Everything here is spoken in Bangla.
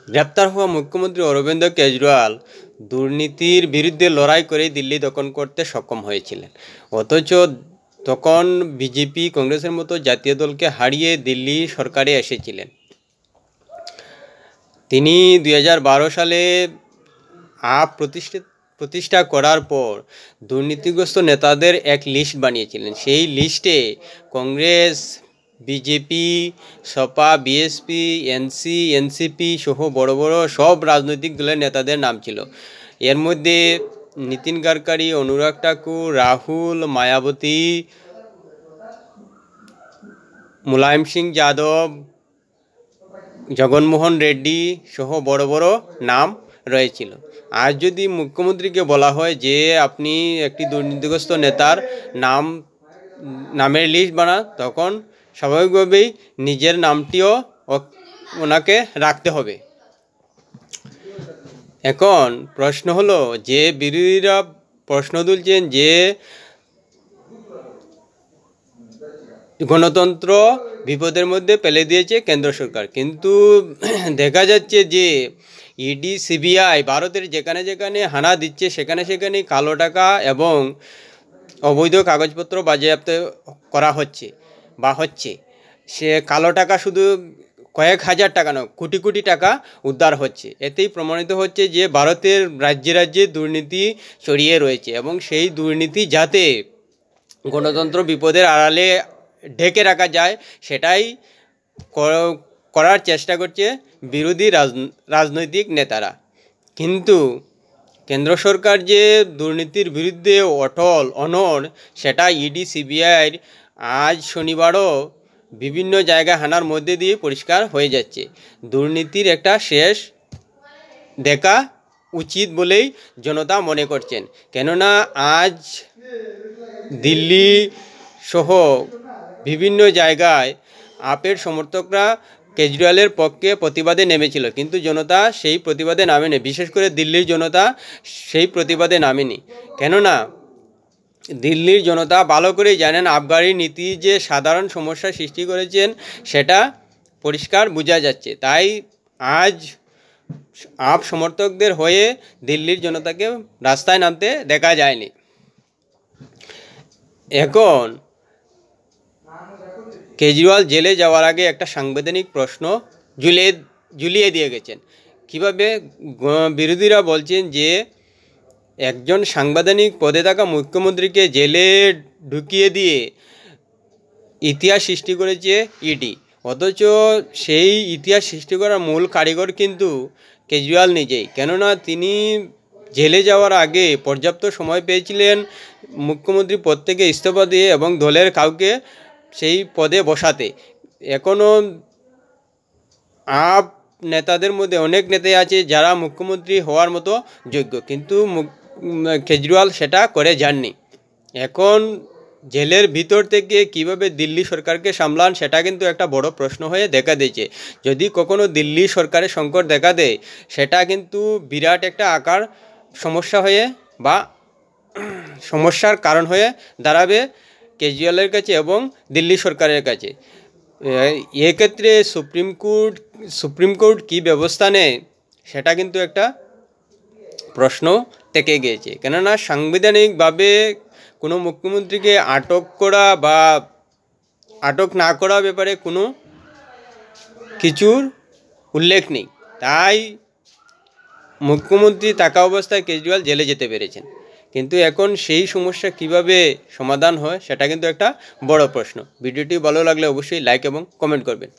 গ্রেপ্তার হওয়া মুখ্যমন্ত্রী অরবিন্দ কেজরিওয়াল দুর্নীতির বিরুদ্ধে লড়াই করে দিল্লি দখল করতে সক্ষম হয়েছিলেন। অথচ তখন বিজেপি কংগ্রেসের মতো জাতীয় দলকে হারিয়ে দিল্লি সরকারে এসেছিলেন। তিনি 2012 সালে আপ প্রতিষ্ঠা করার পর দুর্নীতিগ্রস্ত নেতাদের এক লিস্ট বানিয়েছিলেন। সেই লিস্টে কংগ্রেস, বিজেপি, সপা, বিএসপি, এনসিপি সহ বড় বড় সব রাজনৈতিক দলের নেতাদের নাম ছিল। এর মধ্যে নীতিন গাডকারি, অনুরাগ ঠাকুর, রাহুল, মায়াবতী, মুলায়ম সিং যাদব, জগনমোহন রেড্ডি সহ বড় বড় নাম রয়েছিল। আজ যদি মুখ্যমন্ত্রীকে বলা হয় যে আপনি একটি দুর্নীতিগ্রস্ত নেতার নামের লিস্ট বানান, তখন স্বাভাবিকভাবেই নিজের নামটিও ওনাকে রাখতে হবে। এখন প্রশ্ন হলো যে বিরোধীরা প্রশ্ন তুলছেন যে গণতন্ত্র বিপদের মধ্যে ফেলে দিয়েছে কেন্দ্র সরকার, কিন্তু দেখা যাচ্ছে যে ইডি, সিবিআই ভারতের যেখানে যেখানে হানা দিচ্ছে সেখানে সেখানে কালো টাকা এবং অবৈধ কাগজপত্র বাজেয়াপ্ত করা হচ্ছে। সে কালো টাকা শুধু কয়েক হাজার টাকা নয়, কোটি কোটি টাকা উদ্ধার হচ্ছে। এতেই প্রমাণিত হচ্ছে যে ভারতের রাজ্যে রাজ্যে দুর্নীতি ছড়িয়ে রয়েছে এবং সেই দুর্নীতি যাতে গণতন্ত্র বিপদের আড়ালে ঢেকে রাখা যায় সেটাই করার চেষ্টা করছে বিরোধী রাজনৈতিক নেতারা। কিন্তু কেন্দ্র সরকার যে দুর্নীতির বিরুদ্ধে অনড় সেটা ইডি, সিবিআই আজ শনিবারও বিভিন্ন জায়গায় হানার মধ্যে দিয়ে পরিষ্কার হয়ে যাচ্ছে। দুর্নীতির একটা শেষ দেখা উচিত বলেই জনতা মনে করছেন। কেননা আজ দিল্লি সহ বিভিন্ন জায়গায় আপের সমর্থকরা কেজরিওয়ালের পক্ষে প্রতিবাদে নেমেছিল, কিন্তু জনতা সেই প্রতিবাদে নামেনি। বিশেষ করে দিল্লির জনতা সেই প্রতিবাদে নামেনি। কেননা দিল্লির জনতা ভালো করেই জানেন আবগারি নীতি যে সাধারণ সমস্যা সৃষ্টি করেছেন সেটা পরিষ্কার বোঝা যাচ্ছে। তাই আজ আপ সমর্থকদের হয়ে দিল্লির জনতাকে রাস্তায় নামতে দেখা যায়নি। এখন কেজরিওয়াল জেলে যাওয়ার আগে একটা সাংবিধানিক প্রশ্ন ঝুলিয়ে দিয়ে গেছেন। কিভাবে? বিরোধীরা বলছেন যে একজন সাংবিধানিক পদে থাকা মুখ্যমন্ত্রীকে জেলে ঢুকিয়ে দিয়ে ইতিহাস সৃষ্টি করেছে ইডি, অথচ সেই ইতিহাস সৃষ্টি করার মূল কারিগর কিন্তু কেজরিওয়াল নিজেই। কেননা তিনি জেলে যাওয়ার আগে পর্যাপ্ত সময় পেয়েছিলেন মুখ্যমন্ত্রী পদ থেকে ইস্তফা দিয়ে এবং দলের কাউকে সেই পদে বসাতে। এখনও আপ নেতাদের মধ্যে অনেক নেতাই আছে যারা মুখ্যমন্ত্রী হওয়ার মতো যোগ্য, কিন্তু কেজরিওয়াল সেটা করে যাননি। এখন জেলের ভিতর থেকে কিভাবে দিল্লি সরকারকে সামলান সেটা কিন্তু একটা বড় প্রশ্ন হয়ে দেখা দিয়েছে। যদি কখনো দিল্লি সরকারের সংকট দেখা দেয় সেটা কিন্তু বিরাট একটা আকার সমস্যা হয়ে বা সমস্যার কারণ হয়ে দাঁড়াবে কেজরিওয়ালের কাছে এবং দিল্লি সরকারের কাছে। এক্ষেত্রে সুপ্রিম কোর্ট কী ব্যবস্থা নেয় সেটা কিন্তু একটা প্রশ্ন থেকে গিয়েছে। কেননা সাংবিধানিকভাবে কোনো মুখ্যমন্ত্রীকে আটক করা বা আটক না করার ব্যাপারে কোনো কিছুর উল্লেখ নেই। তাই মুখ্যমন্ত্রী থাকা অবস্থায় কেজরিওয়াল জেলে যেতে পেরেছেন, কিন্তু এখন সেই সমস্যা কিভাবে সমাধান হয় সেটা কিন্তু একটা বড় প্রশ্ন। ভিডিওটি ভালো লাগলে অবশ্যই লাইক এবং কমেন্ট করবেন।